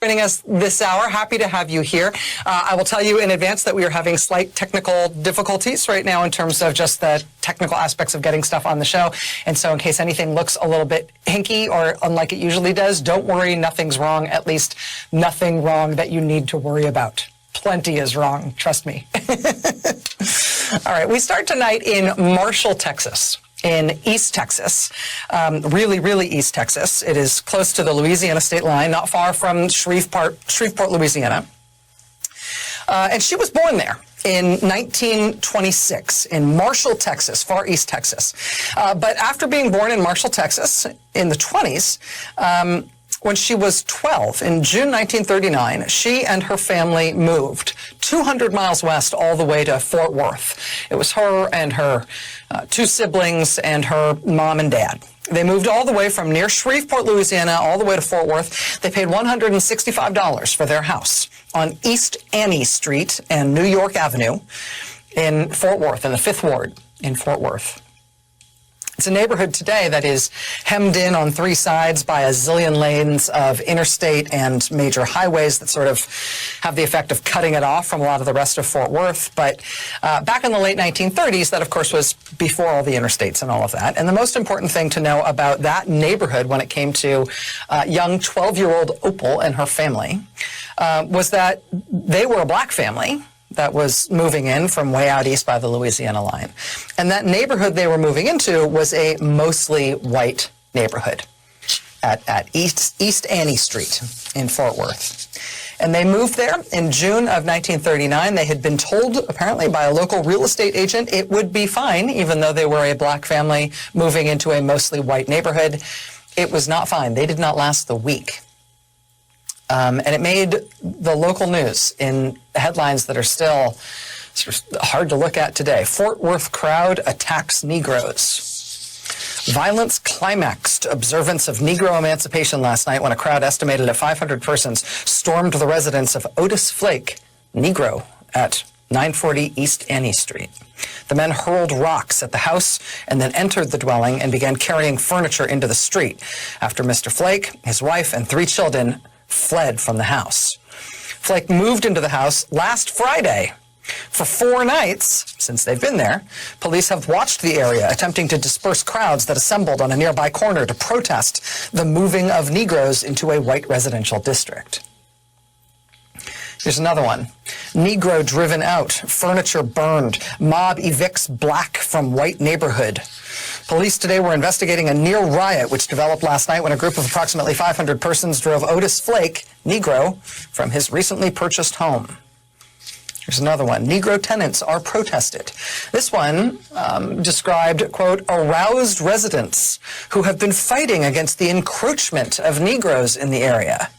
Joining us this hour. Happy to have you here. I will tell you in advance that we are having slight technical difficulties right now in terms of just the technical aspects of getting stuff on the show. And so in case anything looks a little bit hinky or unlike it usually does, don't worry, nothing's wrong, at least nothing wrong that you need to worry about. Plenty is wrong, trust me. All right, we start tonight in Marshall, Texas. In East Texas, really East Texas. It is close to the Louisiana state line, not far from Shreveport, Louisiana. And she was born there in 1926 in Marshall, Texas, far East Texas. But after being born in Marshall, Texas in the 20s, when she was 12, in June 1939, she and her family moved 200 miles west all the way to Fort Worth. It was her and her two siblings and her mom and dad. They moved all the way from near Shreveport, Louisiana, all the way to Fort Worth. They paid $165 for their house on East Annie Street and New York Avenue in Fort Worth, in the 5th Ward in Fort Worth. It's a neighborhood today that is hemmed in on three sides by a zillion lanes of interstate and major highways that sort of have the effect of cutting it off from a lot of the rest of Fort Worth. But back in the late 1930s, that of course was before all the interstates and all of that. And the most important thing to know about that neighborhood when it came to young 12-year-old Opal and her family was that they were a black family that was moving in from way out east by the Louisiana line. And that neighborhood they were moving into was a mostly white neighborhood at East Annie Street in Fort Worth. And they moved there in June of 1939. They had been told, apparently by a local real estate agent, it would be fine, even though they were a black family moving into a mostly white neighborhood. It was not fine. They did not last the week. And it made the local news in headlines that are still sort of hard to look at today. Fort Worth crowd attacks Negroes. Violence climaxed observance of Negro emancipation last night when a crowd estimated at 500 persons stormed the residence of Otis Flake, Negro, at 940 East Annie Street. The men hurled rocks at the house and then entered the dwelling and began carrying furniture into the street after Mr. Flake, his wife, and 3 children fled from the house. Flake moved into the house last Friday. For 4 nights, since they've been there, police have watched the area, attempting to disperse crowds that assembled on a nearby corner to protest the moving of Negroes into a white residential district. Here's another one. Negro driven out, furniture burned, mob evicts black from white neighborhood. Police today were investigating a near riot which developed last night when a group of approximately 500 persons drove Otis Flake, Negro, from his recently purchased home. Here's another one. Negro tenants are protested. This one described, quote, aroused residents who have been fighting against the encroachment of Negroes in the area.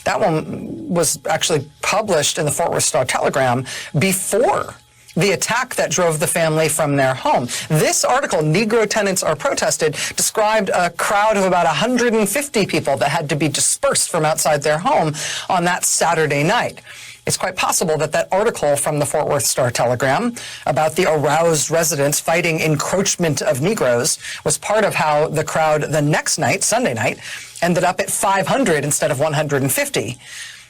That one was actually published in the Fort Worth Star-Telegram before the attack that drove the family from their home. This article, Negro Tenants Are Protested, described a crowd of about 150 people that had to be dispersed from outside their home on that Saturday night. It's quite possible that that article from the Fort Worth Star-Telegram about the aroused residents fighting encroachment of Negroes was part of how the crowd the next night, Sunday night, ended up at 500 instead of 150.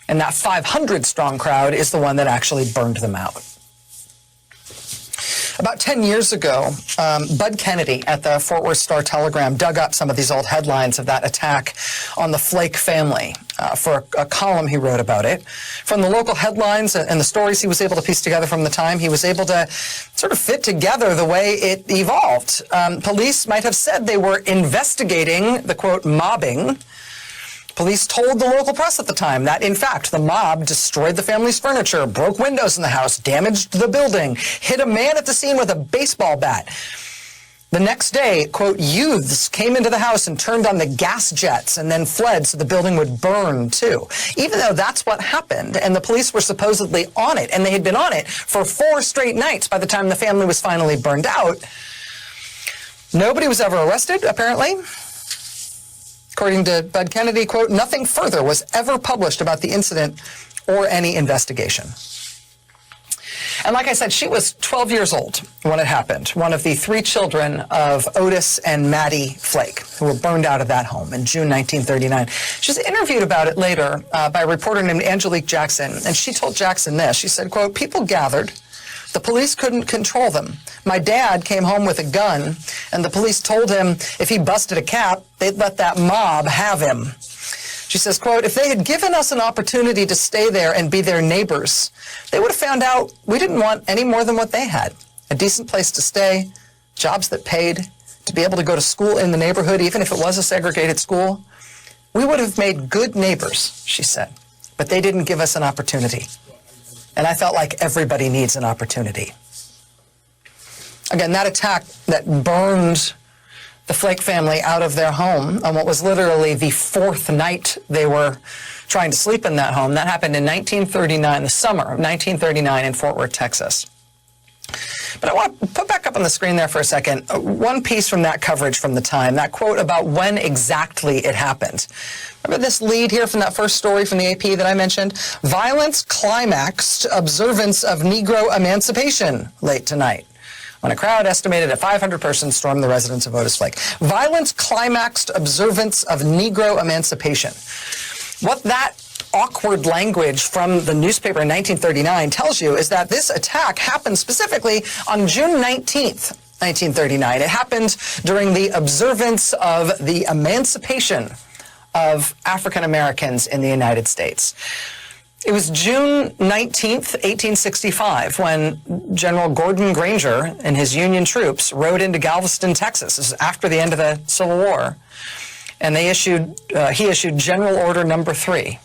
And that 500-strong crowd is the one that actually burned them out. About 10 years ago, Bud Kennedy at the Fort Worth Star-Telegram dug up some of these old headlines of that attack on the Flake family for a column he wrote about it. From the local headlines and the stories he was able to piece together from the time, he was able to sort of fit together the way it evolved. Police might have said they were investigating the, quote, mobbing. Police told the local press at the time that, in fact, the mob destroyed the family's furniture, broke windows in the house, damaged the building, hit a man at the scene with a baseball bat. The next day, quote, youths came into the house and turned on the gas jets and then fled so the building would burn, too. Even though that's what happened, and the police were supposedly on it, and they had been on it for 4 straight nights by the time the family was finally burned out, nobody was ever arrested, apparently. According to Bud Kennedy, quote, nothing further was ever published about the incident or any investigation. And like I said, she was 12 years old when it happened, one of the 3 children of Otis and Maddie Flake, who were burned out of that home in June 1939. She was interviewed about it later by a reporter named Angelique Jackson, and she told Jackson this. She said, quote, "People gathered. The police couldn't control them. My dad came home with a gun, and the police told him if he busted a cap, they'd let that mob have him." She says, quote, "If they had given us an opportunity to stay there and be their neighbors, they would have found out we didn't want any more than what they had. A decent place to stay, jobs that paid, to be able to go to school in the neighborhood, even if it was a segregated school. We would have made good neighbors," she said, "but they didn't give us an opportunity. And I felt like everybody needs an opportunity." Again, that attack that burned the Flake family out of their home on what was literally the 4th night they were trying to sleep in that home, that happened in 1939, the summer of 1939 in Fort Worth, Texas. But I want to put back up on the screen there for a second one piece from that coverage from the time, that quote about when exactly it happened. Remember this lead here from that first story from the AP that I mentioned? "Violence climaxed observance of Negro emancipation late tonight, when a crowd estimated at 500 persons stormed the residence of Otis Flake. Violence climaxed observance of Negro emancipation." What that awkward language from the newspaper in 1939 tells you is that this attack happened specifically on June 19th, 1939. It happened during the observance of the emancipation of African Americans in the United States. It was June 19th, 1865, when General Gordon Granger and his Union troops rode into Galveston, Texas. This is after the end of the Civil War. And he issued General Order Number 3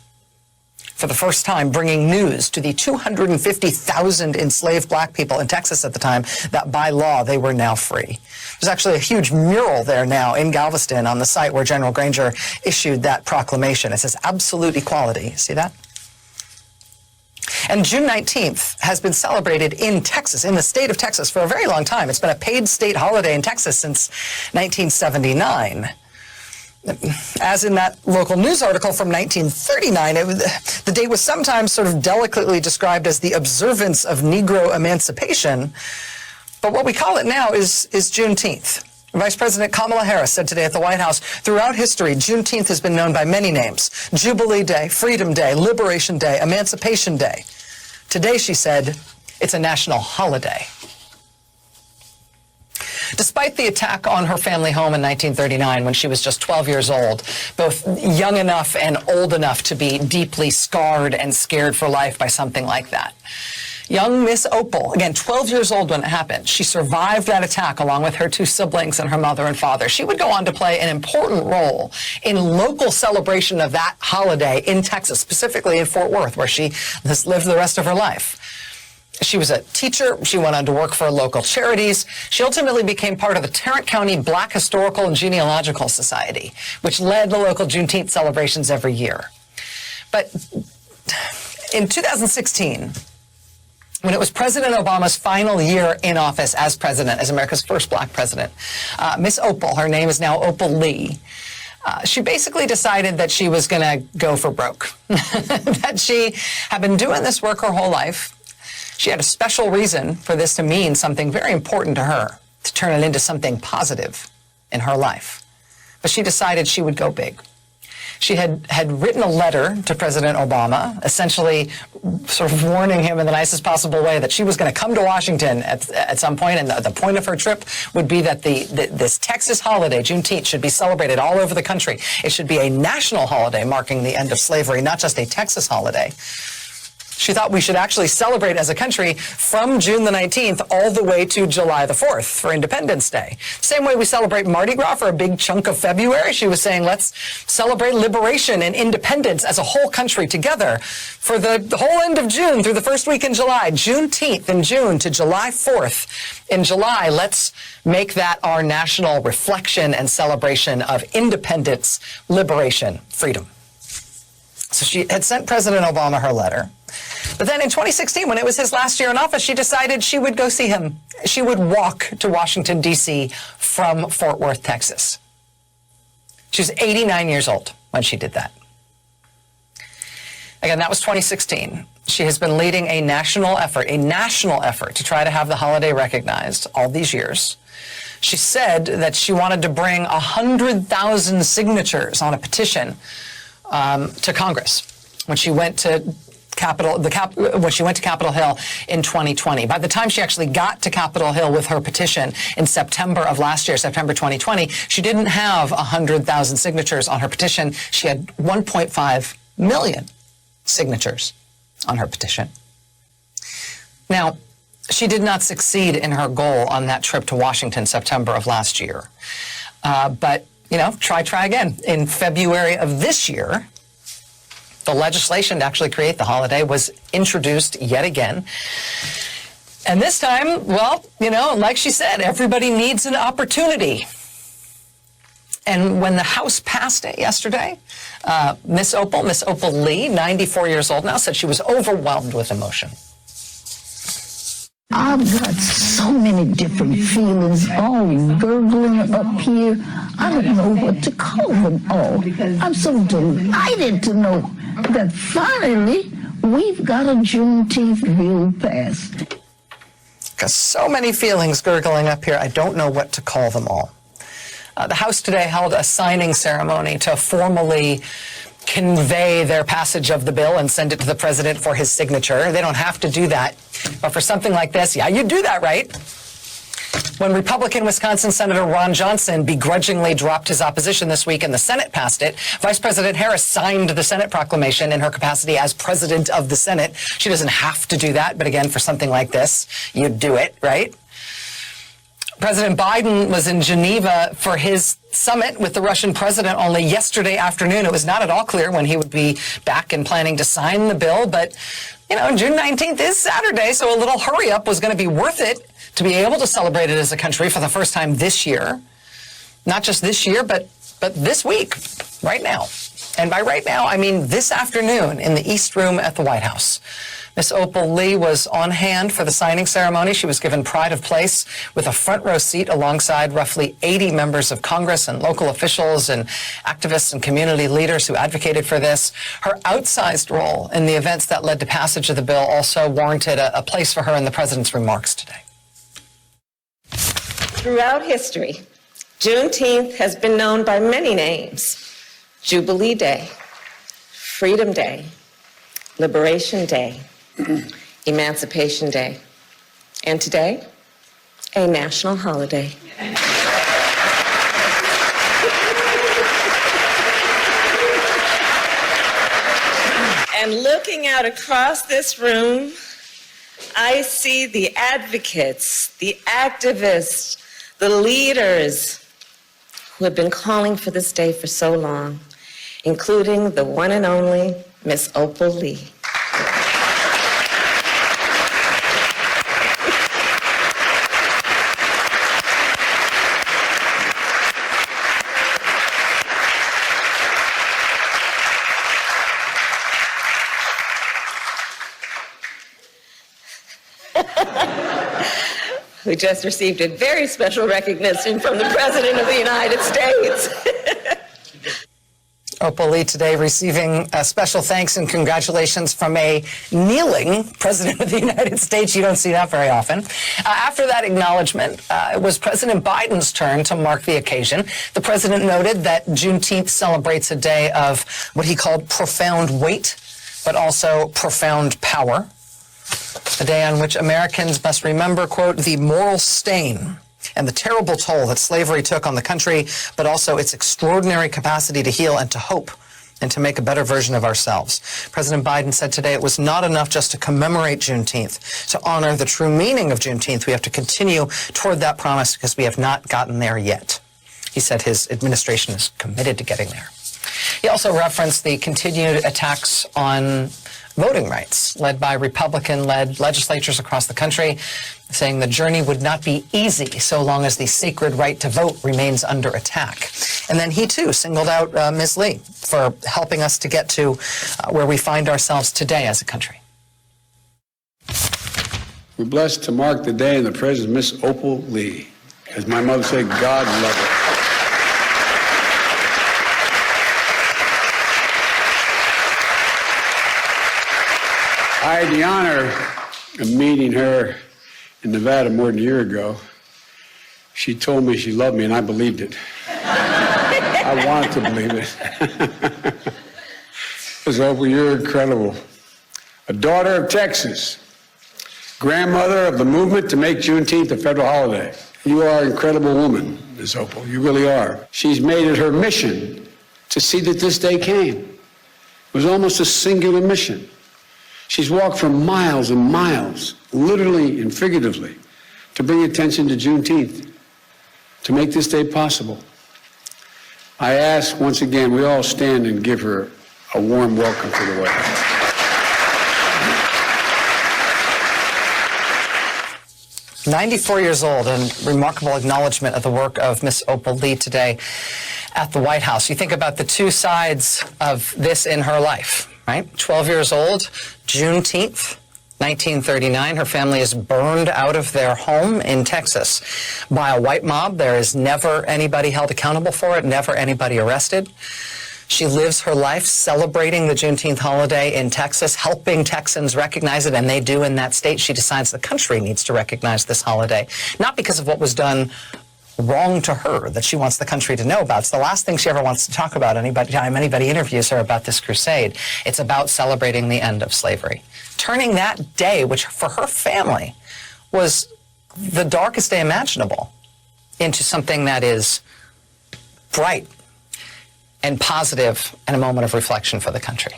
for the first time, bringing news to the 250,000 enslaved black people in Texas at the time that by law they were now free. There's actually a huge mural there now in Galveston on the site where General Granger issued that proclamation. It says absolute equality. See that? And June 19th has been celebrated in Texas, in the state of Texas, for a very long time. It's been a paid state holiday in Texas since 1979. As in that local news article from 1939, the date was sometimes sort of delicately described as the observance of Negro emancipation. But what we call it now is Juneteenth. Vice President Kamala Harris said today at the White House, "Throughout history, Juneteenth has been known by many names: Jubilee Day, Freedom Day, Liberation Day, Emancipation Day. Today," she said, "it's a national holiday." Despite the attack on her family home in 1939, when she was just 12 years old, both young enough and old enough to be deeply scarred and scared for life by something like that, young Miss Opal, again, 12 years old when it happened, she survived that attack along with her 2 siblings and her mother and father. She would go on to play an important role in local celebration of that holiday in Texas, specifically in Fort Worth, where she has lived the rest of her life. She was a teacher. She went on to work for local charities. She ultimately became part of the Tarrant County Black Historical and Genealogical Society, which led the local Juneteenth celebrations every year. But in 2016, when it was President Obama's final year in office as president, as America's first black president, Miss Opal, her name is now Opal Lee, she basically decided that she was going to go for broke, that she had been doing this work her whole life. She had a special reason for this to mean something very important to her, to turn it into something positive in her life. But she decided she would go big. She had written a letter to President Obama, essentially sort of warning him in the nicest possible way that she was going to come to Washington at some point, and the point of her trip would be that this Texas holiday, Juneteenth, should be celebrated all over the country. It should be a national holiday marking the end of slavery, not just a Texas holiday. She thought we should actually celebrate as a country from June the 19th all the way to July the 4th for Independence Day. Same way we celebrate Mardi Gras for a big chunk of February. She was saying, let's celebrate liberation and independence as a whole country together for the whole end of June through the first week in July. Juneteenth in June to July 4th in July. Let's make that our national reflection and celebration of independence, liberation, freedom. So she had sent President Obama her letter. But then in 2016, when it was his last year in office, she decided she would go see him. She would walk to Washington, D.C. from Fort Worth, Texas. She was 89 years old when she did that. Again, that was 2016. She has been leading a national effort to try to have the holiday recognized all these years. She said that she wanted to bring 100,000 signatures on a petition to Congress when she went to Capitol Hill in 2020. By the time she actually got to Capitol Hill with her petition in September of last year, September 2020, she didn't have 100,000 signatures on her petition. She had 1.5 million signatures on her petition. Now, she did not succeed in her goal on that trip to Washington, September of last year. But, try again. In February of this year, the legislation to actually create the holiday was introduced yet again. And this time, well, like she said, everybody needs an opportunity. And when the House passed it yesterday, Miss Opal Lee, 94 years old now, said she was overwhelmed with emotion. I've got so many different feelings all gurgling up here. I don't know what to call them all. I'm so delighted to know that finally we've got a Juneteenth bill passed. Got so many feelings gurgling up here, I don't know what to call them all. The House today held a signing ceremony to formally convey their passage of the bill and send it to the president for his signature. They don't have to do that. But for something like this, yeah, you do that, right? When Republican Wisconsin Senator Ron Johnson begrudgingly dropped his opposition this week and the Senate passed it, Vice President Harris signed the Senate proclamation in her capacity as president of the Senate. She doesn't have to do that, but again, for something like this, you do it, right? President Biden was in Geneva for his summit with the Russian president only yesterday afternoon. It was not at all clear when he would be back and planning to sign the bill. But, June 19th is Saturday, so a little hurry up was going to be worth it to be able to celebrate it as a country for the first time this year. Not just this year, but this week, right now. And by right now, I mean this afternoon in the East Room at the White House. Miss Opal Lee was on hand for the signing ceremony. She was given pride of place with a front row seat alongside roughly 80 members of Congress and local officials and activists and community leaders who advocated for this. Her outsized role in the events that led to passage of the bill also warranted a place for her in the president's remarks today. Throughout history, Juneteenth has been known by many names: Jubilee Day, Freedom Day, Liberation Day, Emancipation Day, and today, a national holiday. And looking out across this room, I see the advocates, the activists, the leaders who have been calling for this day for so long, including the one and only Miss Opal Lee. Who just received a very special recognition from the President of the United States. Opal Lee today receiving special thanks and congratulations from a kneeling President of the United States. You don't see that very often. After that acknowledgement, it was President Biden's turn to mark the occasion. The president noted that Juneteenth celebrates a day of what he called profound weight, but also profound power. A day on which Americans must remember, quote, the moral stain and the terrible toll that slavery took on the country, but also its extraordinary capacity to heal and to hope and to make a better version of ourselves. President Biden said today it was not enough just to commemorate Juneteenth, to honor the true meaning of Juneteenth. We have to continue toward that promise because we have not gotten there yet. He said his administration is committed to getting there. He also referenced the continued attacks on voting rights led by Republican-led legislatures across the country, saying the journey would not be easy so long as the sacred right to vote remains under attack. And then he, too, singled out Ms. Lee for helping us to get to where we find ourselves today as a country. We're blessed to mark the day in the presence of Miss Opal Lee. As my mother said, God love her. I had the honor of meeting her in Nevada more than a year ago. She told me she loved me, and I believed it. I wanted to believe it. Because, Opal, you're incredible. A daughter of Texas, grandmother of the movement to make Juneteenth a federal holiday. You are an incredible woman, Ms. Opal. You really are. She's made it her mission to see that this day came. It was almost a singular mission. She's walked for miles and miles, literally and figuratively, to bring attention to Juneteenth, to make this day possible. I ask once again, we all stand and give her a warm welcome to the White House. "94 years old, and remarkable acknowledgement of the work of Miss Opal Lee today at the White House. You think about the two sides of this in her life, right? 12 years old, Juneteenth, 1939. Her family is burned out of their home in Texas by a white mob. There is never anybody held accountable for it, never anybody arrested. She lives her life celebrating the Juneteenth holiday in Texas, helping Texans recognize it, and they do in that state. She decides the country needs to recognize this holiday, not because of what was done wrong to her that she wants the country to know about. It's the last thing she ever wants to talk about anytime anybody interviews her about this crusade. It's about celebrating the end of slavery. Turning that day, which for her family was the darkest day imaginable, into something that is bright and positive and a moment of reflection for the country.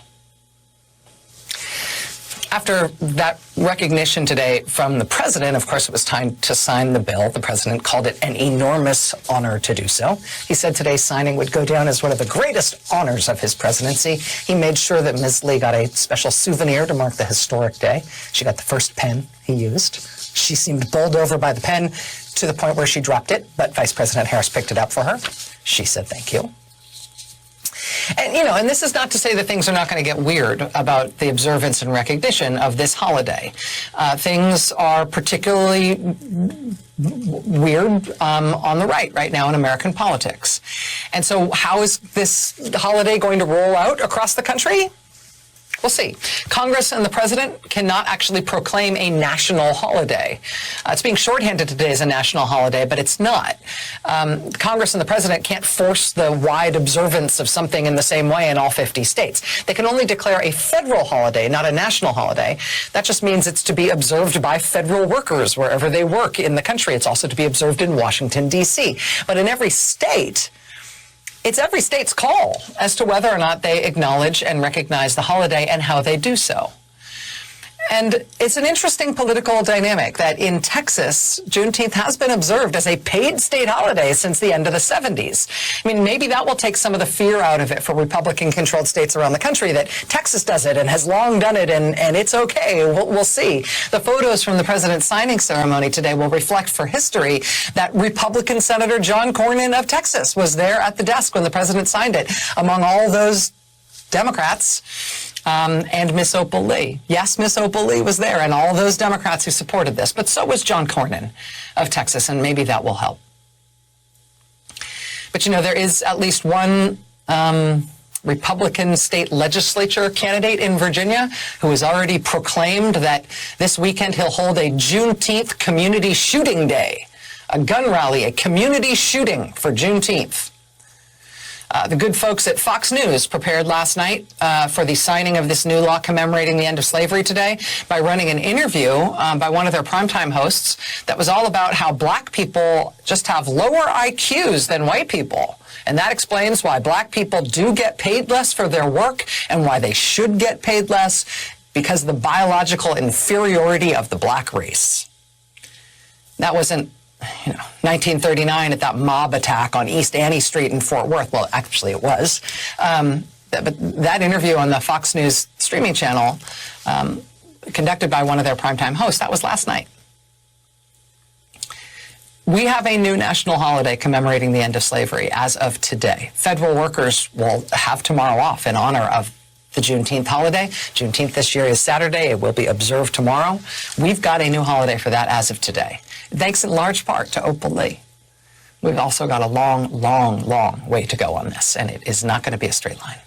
After that recognition today from the president, of course, it was time to sign the bill. The president called it an enormous honor to do so. He said today's signing would go down as one of the greatest honors of his presidency. He made sure that Ms. Lee got a special souvenir to mark the historic day. She got the first pen he used. She seemed bowled over by the pen to the point where she dropped it, but Vice President Harris picked it up for her. She said thank you. And, and this is not to say that things are not going to get weird about the observance and recognition of this holiday. Things are particularly weird on the right now in American politics. And so how is this holiday going to roll out across the country? We'll see. Congress and the president cannot actually proclaim a national holiday. It's being shorthanded today as a national holiday, but it's not. Congress and the president can't force the wide observance of something in the same way in all 50 states. They can only declare a federal holiday, not a national holiday. That just means it's to be observed by federal workers wherever they work in the country. It's also to be observed in Washington, D.C. But in every state, it's every state's call as to whether or not they acknowledge and recognize the holiday and how they do so. And it's an interesting political dynamic that in Texas, Juneteenth has been observed as a paid state holiday since the end of the 70s. I mean, maybe that will take some of the fear out of it for Republican-controlled states around the country that Texas does it and has long done it and it's okay. We'll see. The photos from the president's signing ceremony today will reflect for history that Republican Senator John Cornyn of Texas was there at the desk when the president signed it, among all those Democrats. And Miss Opal Lee. Yes, Miss Opal Lee was there, and all those Democrats who supported this. But so was John Cornyn of Texas, and maybe that will help. But, there is at least one Republican state legislature candidate in Virginia who has already proclaimed that this weekend he'll hold a Juneteenth community shooting day, a gun rally, a community shooting for Juneteenth. The good folks at Fox News prepared last night for the signing of this new law commemorating the end of slavery today by running an interview by one of their primetime hosts that was all about how black people just have lower IQs than white people. And that explains why black people do get paid less for their work and why they should get paid less, because of the biological inferiority of the black race. That wasn't 1939 at that mob attack on East Annie Street in Fort Worth. Well, actually it was. But that interview on the Fox News streaming channel, conducted by one of their primetime hosts, that was last night. We have a new national holiday commemorating the end of slavery as of today. Federal workers will have tomorrow off in honor of the Juneteenth holiday. Juneteenth this year is Saturday. It will be observed tomorrow. We've got a new holiday for that as of today. Thanks in large part to Opal Lee. We've also got a long, long, long way to go on this, and it is not going to be a straight line.